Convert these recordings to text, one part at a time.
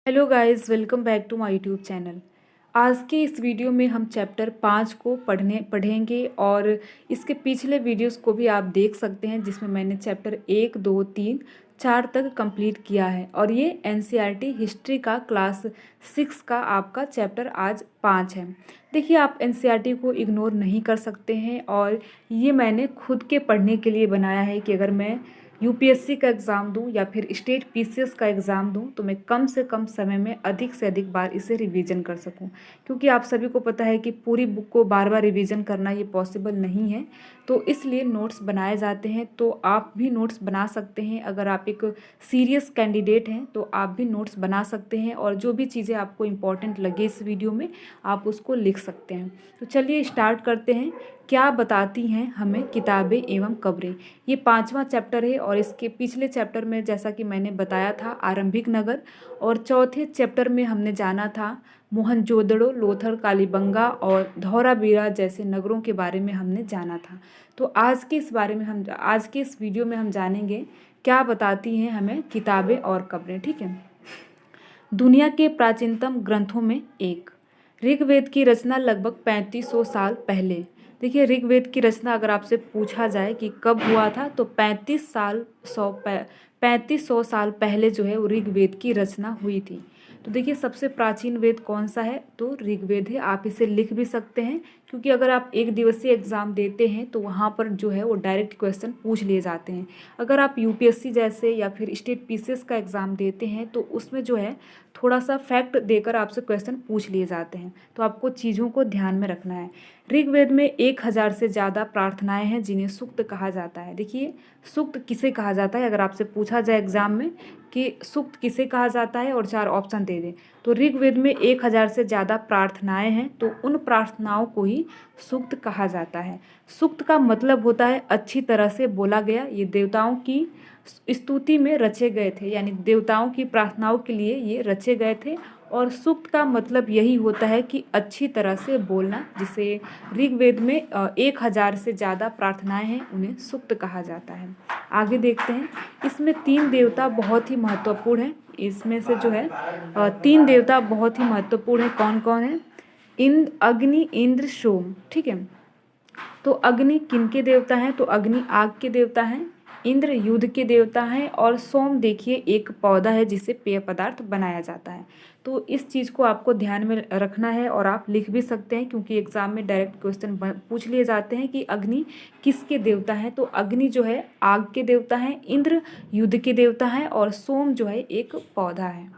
Hello guys, welcome back to my YouTube channel. आज के इस वीडियो में हम चैप्टर 5 को पढ़ेंगे और इसके पिछले वीडियोस को भी आप देख सकते हैं जिसमें मैंने चैप्टर 1, 2, 3, 4 तक कंप्लीट किया है। और ये एनसीईआरटी हिस्ट्री का क्लास 6 का आपका चैप्टर आज 5 है। देखिए, आप एनसीईआरटी को इग्नोर नहीं कर सकते हैं और ये मैंने खुद के पढ़ने के लिए बनाया है कि अगर मैं यूपीएससी का एग्ज़ाम दूं या फिर स्टेट पीसीएस का एग्ज़ाम दूं तो मैं कम से कम समय में अधिक से अधिक बार इसे रिवीजन कर सकूं, क्योंकि आप सभी को पता है कि पूरी बुक को बार बार रिवीजन करना ये पॉसिबल नहीं है। तो इसलिए नोट्स बनाए जाते हैं। तो आप भी नोट्स बना सकते हैं। अगर आप एक सीरियस कैंडिडेट हैं तो आप भी नोट्स बना सकते हैं और जो भी चीज़ें आपको इम्पोर्टेंट लगे इस वीडियो में आप उसको लिख सकते हैं। तो चलिए स्टार्ट करते हैं। क्या बताती हैं हमें किताबें एवं कब्रें। ये 5वां चैप्टर है और इसके पिछले चैप्टर में जैसा कि मैंने बताया था आरंभिक नगर, और चौथे चैप्टर में हमने जाना था मोहनजोदड़ो, लोथल, कालीबंगा और धौलावीरा जैसे नगरों के बारे में हमने जाना था। तो आज के इस वीडियो में हम जानेंगे क्या बताती हैं हमें किताबें और कब्रें। ठीक है। दुनिया के प्राचीनतम ग्रंथों में एक, ऋग्वेद की रचना लगभग 3500 साल पहले। देखिए, ऋग्वेद की रचना अगर आपसे पूछा जाए कि कब हुआ था तो 3500 साल पहले जो है वो ऋग्वेद की रचना हुई थी। तो देखिए, सबसे प्राचीन वेद कौन सा है तो ऋग्वेद है। आप इसे लिख भी सकते हैं, क्योंकि अगर आप एक दिवसीय एग्ज़ाम देते हैं तो वहाँ पर जो है वो डायरेक्ट क्वेश्चन पूछ लिए जाते हैं। अगर आप यूपीएससी जैसे या फिर स्टेट पीसीएस का एग्ज़ाम देते हैं तो उसमें जो है थोड़ा सा फैक्ट देकर आपसे क्वेश्चन पूछ लिए जाते हैं। तो आपको चीज़ों को ध्यान में रखना है। ऋग्वेद में 1000 से ज़्यादा प्रार्थनाएं हैं जिन्हें सूक्त कहा जाता है। देखिए, सूक्त किसे कहा जाता है, अगर आपसे पूछा जाए एग्जाम में कि सूक्त किसे कहा जाता है और 4 ऑप्शन दे दें तो ऋग्वेद में 1000 से ज़्यादा प्रार्थनाएं हैं, तो उन प्रार्थनाओं को ही सूक्त कहा जाता है। सूक्त का मतलब होता है अच्छी तरह से बोला गया। ये देवताओं की स्तुति में रचे गए थे, यानी देवताओं की प्रार्थनाओं के लिए ये रचे गए थे। और सूक्त का मतलब यही होता है कि अच्छी तरह से बोलना, जिसे ऋग्वेद में 1000 से ज़्यादा प्रार्थनाएं हैं उन्हें सूक्त कहा जाता है। आगे देखते हैं। इसमें 3 देवता बहुत ही महत्वपूर्ण हैं। इसमें से जो है 3 देवता बहुत ही महत्वपूर्ण है। कौन कौन है? इंद्र, अग्नि, इंद्र, सोम। ठीक है। तो अग्नि किनके देवता हैं तो अग्नि आग के देवता हैं, इंद्र युद्ध के देवता हैं और सोम देखिए एक पौधा है जिससे पेय पदार्थ बनाया जाता है। तो इस चीज़ को आपको ध्यान में रखना है और आप लिख भी सकते हैं, क्योंकि एग्जाम में डायरेक्ट क्वेश्चन पूछ लिए जाते हैं कि अग्नि किसके देवता हैं। तो अग्नि जो है आग के देवता हैं, इंद्र युद्ध के देवता हैं और सोम जो है एक पौधा है।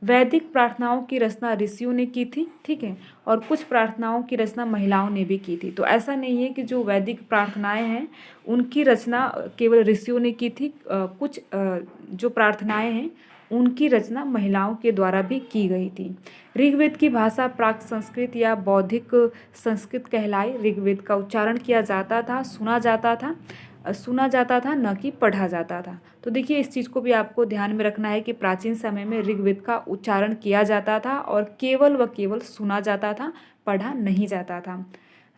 वैदिक प्रार्थनाओं की रचना ऋषियों ने की थी। ठीक है। और कुछ प्रार्थनाओं की रचना महिलाओं ने भी की थी। तो ऐसा नहीं है कि जो वैदिक प्रार्थनाएं हैं उनकी रचना केवल ऋषियों ने की थी। कुछ जो प्रार्थनाएं हैं उनकी रचना महिलाओं के द्वारा भी की गई थी। ऋग्वेद की भाषा प्राक संस्कृत या बौद्धिक संस्कृत कहलाई। ऋग्वेद का उच्चारण किया जाता था, सुना जाता था, न कि पढ़ा जाता था। तो देखिए, इस चीज़ को भी आपको ध्यान में रखना है कि प्राचीन समय में ऋग्वेद का उच्चारण किया जाता था और केवल व केवल सुना जाता था, पढ़ा नहीं जाता था।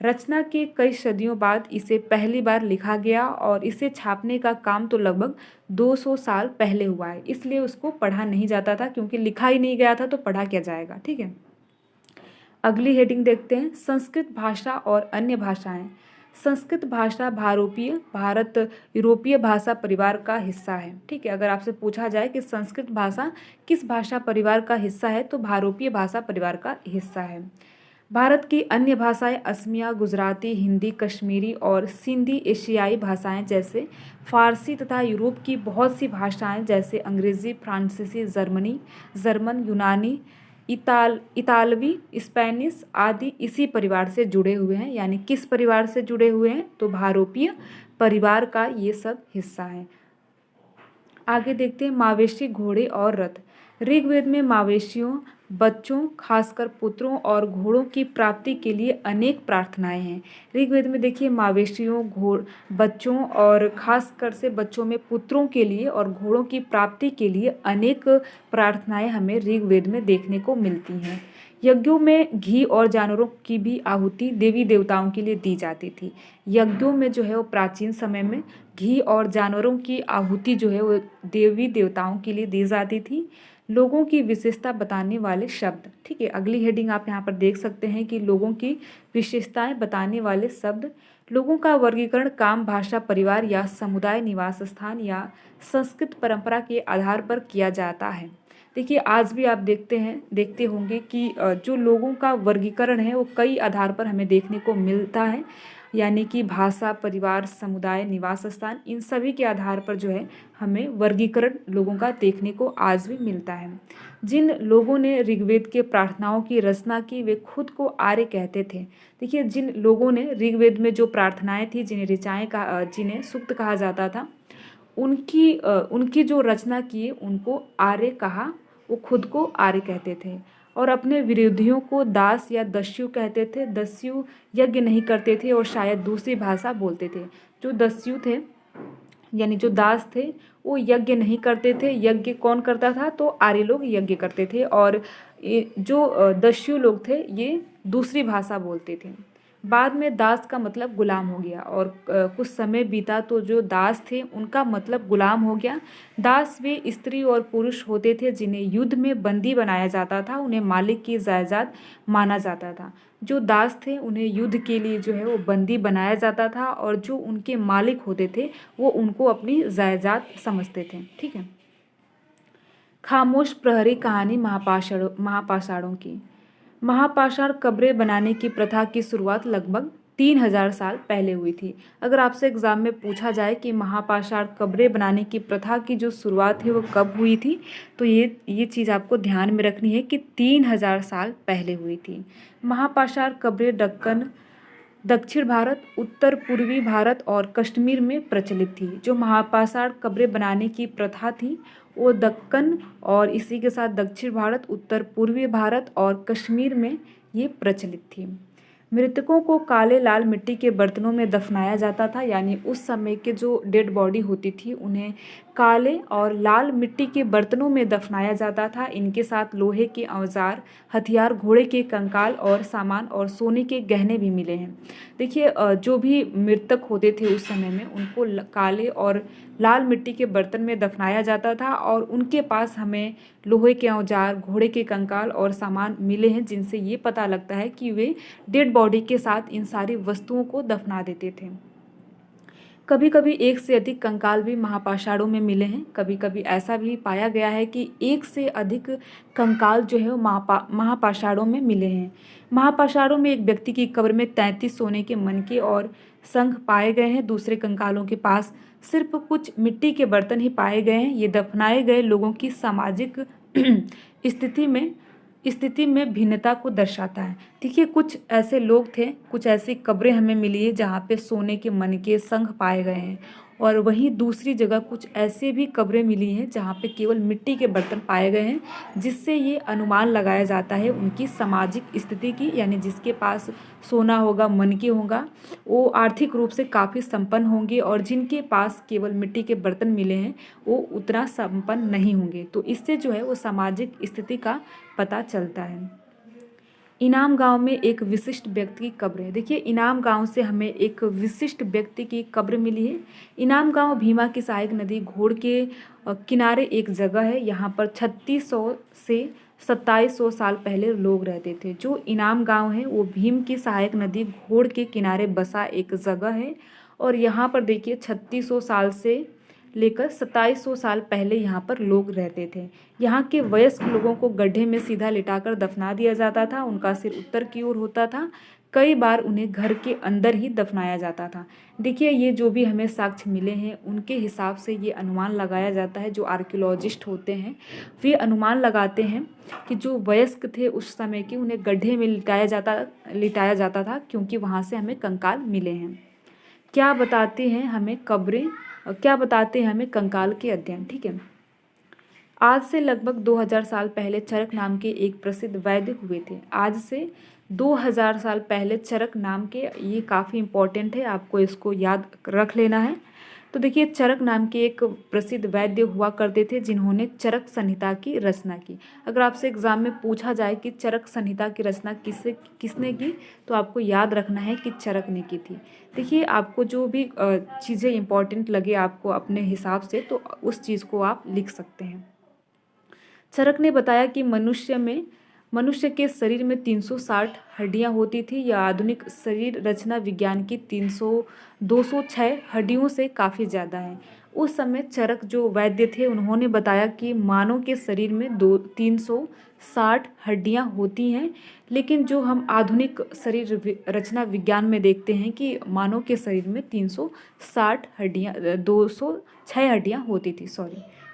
रचना के कई सदियों बाद इसे पहली बार लिखा गया और इसे छापने का काम तो लगभग 200 साल पहले हुआ है। इसलिए उसको पढ़ा नहीं जाता था, क्योंकि लिखा ही नहीं गया था तो पढ़ा क्या जाएगा। ठीक है। अगली हेडिंग देखते हैं, संस्कृत भाषा और अन्य भाषाएं। संस्कृत भाषा भारत यूरोपीय भाषा परिवार का हिस्सा है। ठीक है। अगर आपसे पूछा जाए कि संस्कृत भाषा किस भाषा परिवार का हिस्सा है तो भारतीय भाषा परिवार का हिस्सा है। भारत की अन्य भाषाएं असमिया, गुजराती, हिंदी, कश्मीरी और सिंधी एशियाई भाषाएं जैसे फारसी तथा यूरोप की बहुत सी भाषाएं जैसे अंग्रेजी, फ्रांसीसी, जर्मन, यूनानी, इतालवी, स्पेनिश आदि इसी परिवार से जुड़े हुए हैं। यानी किस परिवार से जुड़े हुए हैं तो भारतीय परिवार का ये सब हिस्सा है। आगे देखते हैं, मवेशी, घोड़े और रथ। ऋग्वेद में मवेशियों, बच्चों खासकर पुत्रों और घोड़ों की प्राप्ति के लिए अनेक प्रार्थनाएं हैं। ऋग्वेद में देखिए मवेशियों, बच्चों और खासकर से बच्चों में पुत्रों के लिए और घोड़ों की प्राप्ति के लिए अनेक प्रार्थनाएं हमें ऋग्वेद में देखने को मिलती हैं। यज्ञों में घी और जानवरों की भी आहुति देवी देवताओं के लिए दी जाती थी। यज्ञों में जो है वो प्राचीन समय में घी और जानवरों की आहुति जो है वो देवी देवताओं के लिए दी जाती थी। लोगों की विशेषता बताने वाले शब्द। ठीक है, अगली हेडिंग आप यहाँ पर देख सकते हैं कि लोगों की विशेषताएं बताने वाले शब्द। लोगों का वर्गीकरण काम, भाषा, परिवार या समुदाय, निवास स्थान या संस्कृत परंपरा के आधार पर किया जाता है। देखिए आज भी आप देखते होंगे कि जो लोगों का वर्गीकरण है वो कई आधार पर हमें देखने को मिलता है, यानी कि भाषा, परिवार, समुदाय, निवास स्थान, इन सभी के आधार पर जो है हमें वर्गीकरण लोगों का देखने को आज भी मिलता है। जिन लोगों ने ऋग्वेद के प्रार्थनाओं की रचना की वे खुद को आर्य कहते थे। देखिए जिन लोगों ने ऋग्वेद में जो प्रार्थनाएं थी, जिन्हें सूक्त कहा जाता था, उनकी जो रचना की उनको आर्य कहा, वो खुद को आर्य कहते थे। और अपने विरोधियों को दास या दस्यु कहते थे। दस्यु यज्ञ नहीं करते थे और शायद दूसरी भाषा बोलते थे। जो दस्यु थे यानी जो दास थे वो यज्ञ नहीं करते थे। यज्ञ कौन करता था? तो आर्य लोग यज्ञ करते थे। और जो दस्यु लोग थे ये दूसरी भाषा बोलते थे। बाद में दास का मतलब गुलाम हो गया और कुछ समय बीता तो जो दास थे उनका मतलब गुलाम हो गया। दास वे स्त्री और पुरुष होते थे जिन्हें युद्ध में बंदी बनाया जाता था, उन्हें मालिक की जायदाद माना जाता था। जो दास थे उन्हें युद्ध के लिए जो है वो बंदी बनाया जाता था और जो उनके मालिक होते थे वो उनको अपनी जायदाद समझते थे। ठीक है। खामोश प्रहरी कहानी महापाषाणों की। महापाषाण कब्रें बनाने की प्रथा की शुरुआत लगभग 3000 साल पहले हुई थी। अगर आपसे एग्जाम में पूछा जाए कि महापाषाण कब्रें बनाने की प्रथा की जो शुरुआत है वो कब हुई थी, तो ये चीज़ आपको ध्यान में रखनी है कि 3000 साल पहले हुई थी। महापाषाण कब्रें दक्षिण भारत, उत्तर पूर्वी भारत और कश्मीर में प्रचलित थी। जो महापाषाण कब्रें बनाने की प्रथा थी वो दक्कन और इसी के साथ दक्षिण भारत, उत्तर पूर्वी भारत और कश्मीर में ये प्रचलित थी। मृतकों को काले लाल मिट्टी के बर्तनों में दफनाया जाता था, यानी उस समय के जो डेड बॉडी होती थी उन्हें काले और लाल मिट्टी के बर्तनों में दफनाया जाता था। इनके साथ लोहे के औजार, हथियार, घोड़े के कंकाल और सामान और सोने के गहने भी मिले हैं। देखिए जो भी मृतक होते थे उस समय में उनको काले और लाल मिट्टी के बर्तन में दफनाया जाता था और उनके पास हमें लोहे के औजार, घोड़े के कंकाल और सामान मिले हैं, जिनसे ये पता लगता है कि वे डेड बॉडी के साथ इन सारी वस्तुओं को दफना देते थे। कभी कभी एक से अधिक कंकाल भी महापाषाणों में मिले हैं। कभी कभी ऐसा भी पाया गया है कि एक से अधिक कंकाल जो है वो महापाषाणों में मिले हैं। महापाषाणों में एक व्यक्ति की कब्र में 33 सोने के मनके और शंख पाए गए हैं। दूसरे कंकालों के पास सिर्फ कुछ मिट्टी के बर्तन ही पाए गए हैं। ये दफनाए गए लोगों की सामाजिक स्थिति में भिन्नता को दर्शाता है। देखिए कुछ ऐसे लोग थे, कुछ ऐसी कब्रें हमें मिली है जहाँ पे सोने के मनके, शंख पाए गए हैं, और वहीं दूसरी जगह कुछ ऐसे भी कब्रें मिली हैं जहाँ पे केवल मिट्टी के बर्तन पाए गए हैं, जिससे ये अनुमान लगाया जाता है उनकी सामाजिक स्थिति की, यानी जिसके पास सोना होगा, मनके होगा, वो आर्थिक रूप से काफ़ी संपन्न होंगे, और जिनके पास केवल मिट्टी के बर्तन मिले हैं वो उतना संपन्न नहीं होंगे। तो इससे जो है वो सामाजिक स्थिति का पता चलता है। इनाम गांव में एक विशिष्ट व्यक्ति की कब्र है। देखिए इनाम गांव से हमें एक विशिष्ट व्यक्ति की कब्र मिली है। इनाम गांव भीमा की सहायक नदी घोड़ के किनारे एक जगह है। यहाँ पर 3600 से 2700 साल पहले लोग रहते थे। जो इनाम गांव है वो भीम की सहायक नदी घोड़ के किनारे बसा एक जगह है, और यहाँ पर देखिए 3600 साल से लेकर 2700 साल पहले यहाँ पर लोग रहते थे। यहाँ के वयस्क लोगों को गड्ढे में सीधा लिटाकर दफना दिया जाता था। उनका सिर उत्तर की ओर होता था। कई बार उन्हें घर के अंदर ही दफनाया जाता था। देखिए ये जो भी हमें साक्ष्य मिले हैं उनके हिसाब से ये अनुमान लगाया जाता है, जो आर्कियोलॉजिस्ट होते हैं वे अनुमान लगाते हैं कि जो वयस्क थे उस समय के, उन्हें गड्ढे में लिटाया जाता था, क्योंकि वहाँ से हमें कंकाल मिले हैं। क्या बताते हैं हमें कंकाल के अध्ययन। ठीक है। आज से लगभग 2000 साल पहले चरक नाम के एक प्रसिद्ध वैद्य हुए थे। आज से 2000 साल पहले चरक नाम के, ये काफ़ी इम्पोर्टेंट है, आपको इसको याद रख लेना है। तो देखिए चरक नाम के एक प्रसिद्ध वैद्य हुआ करते थे जिन्होंने चरक संहिता की रचना की। अगर आपसे एग्जाम में पूछा जाए कि चरक संहिता की रचना किसने की, तो आपको याद रखना है कि चरक ने की थी। देखिए आपको जो भी चीज़ें इंपॉर्टेंट लगे आपको अपने हिसाब से, तो उस चीज़ को आप लिख सकते हैं। चरक ने बताया कि मनुष्य के शरीर में 360 हड्डियां होती थी। यह आधुनिक शरीर रचना विज्ञान की 206 हड्डियों से काफ़ी ज़्यादा है। उस समय चरक जो वैद्य थे उन्होंने बताया कि मानव के शरीर में 360 हड्डियां होती हैं, लेकिन जो हम आधुनिक शरीर रचना विज्ञान में देखते हैं कि मानव के शरीर में 360 हड्डियां 206 हड्डियां होती थी,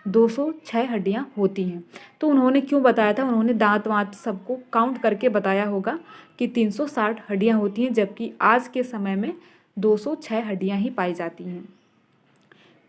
206 हड्डियां होती हैं। तो उन्होंने क्यों बताया था, उन्होंने दांत वांत सबको काउंट करके बताया होगा कि 360 हड्डियां होती हैं, जबकि आज के समय में 206 हड्डियां ही पाई जाती हैं।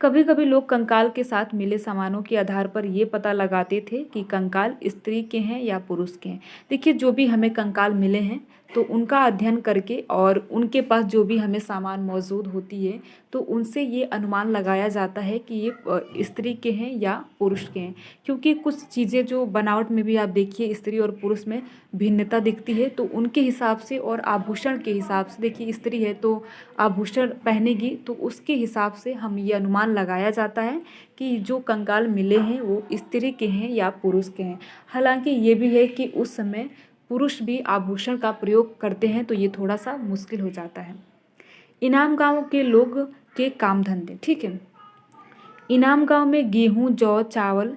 कभी कभी लोग कंकाल के साथ मिले सामानों के आधार पर ये पता लगाते थे कि कंकाल स्त्री के हैं या पुरुष के हैं। देखिए, जो भी हमें कंकाल मिले हैं तो उनका अध्ययन करके और उनके पास जो भी हमें सामान मौजूद होती है तो उनसे ये अनुमान लगाया जाता है कि ये स्त्री के हैं या पुरुष के हैं। क्योंकि कुछ चीज़ें जो बनावट में भी आप देखिए स्त्री और पुरुष में भिन्नता दिखती है, तो उनके हिसाब से और आभूषण के हिसाब से, देखिए स्त्री है तो आभूषण पहनेगी तो उसके हिसाब से हम ये अनुमान लगाया जाता है कि जो कंकाल मिले हैं वो स्त्री के हैं या पुरुष के हैं। हालांकि ये भी है कि उस समय पुरुष भी आभूषण का प्रयोग करते हैं, तो ये थोड़ा सा मुश्किल हो जाता है। इनाम गांव के लोग के काम धंधे, ठीक है। इनाम गांव में गेहूं, जौ, चावल,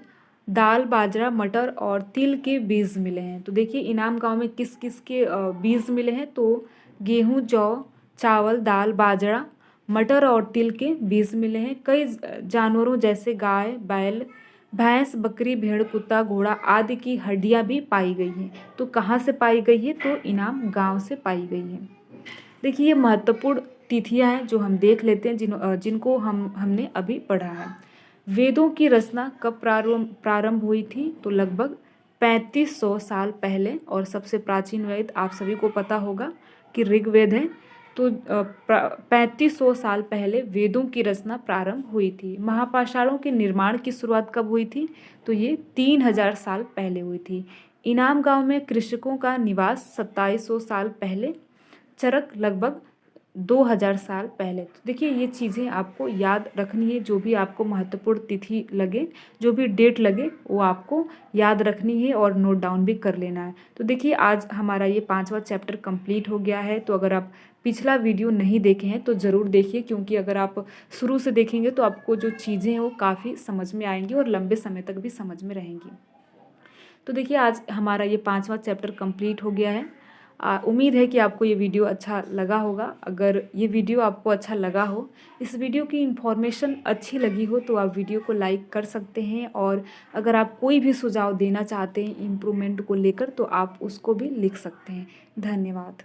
दाल, बाजरा, मटर और तिल के बीज मिले हैं। तो देखिए इनाम गांव में किस किस के बीज मिले हैं, तो गेहूं, जौ, चावल, दाल, बाजरा, मटर और तिल के बीज मिले हैं। कई जानवरों जैसे गाय, बैल, भैंस, बकरी, भेड़, कुत्ता, घोड़ा आदि की हड्डियां भी पाई गई हैं। तो कहाँ से पाई गई है, तो इनाम गांव से पाई गई है। देखिए ये महत्वपूर्ण तिथियां हैं जो हम देख लेते हैं, जिनको हमने अभी पढ़ा है। वेदों की रचना कब प्रारंभ हुई थी, तो लगभग 3500 साल पहले। और सबसे प्राचीन वेद आप सभी को पता होगा कि ऋग्वेद है। तो 3500 साल पहले वेदों की रचना प्रारंभ हुई थी। महापाषाणों के निर्माण की शुरुआत कब हुई थी, तो ये 3000 साल पहले हुई थी। इनाम गांव में कृषकों का निवास 2700 साल पहले। चरक लगभग 2000 साल पहले। तो देखिए ये चीज़ें आपको याद रखनी है, जो भी आपको महत्वपूर्ण तिथि लगे, जो भी डेट लगे वो आपको याद रखनी है और नोट डाउन भी कर लेना है। तो देखिए आज हमारा ये 5वां चैप्टर कंप्लीट हो गया है। तो अगर आप पिछला वीडियो नहीं देखे हैं तो ज़रूर देखिए, क्योंकि अगर आप शुरू से देखेंगे तो आपको जो चीज़ें हैं वो काफ़ी समझ में आएंगी और लंबे समय तक भी समझ में रहेंगी। तो देखिए आज हमारा ये 5वां चैप्टर कंप्लीट हो गया है। उम्मीद है कि आपको ये वीडियो अच्छा लगा होगा। अगर ये वीडियो आपको अच्छा लगा हो, इस वीडियो की इन्फॉर्मेशन अच्छी लगी हो, तो आप वीडियो को लाइक कर सकते हैं। और अगर आप कोई भी सुझाव देना चाहते हैं इम्प्रूवमेंट को लेकर, तो आप उसको भी लिख सकते हैं। धन्यवाद।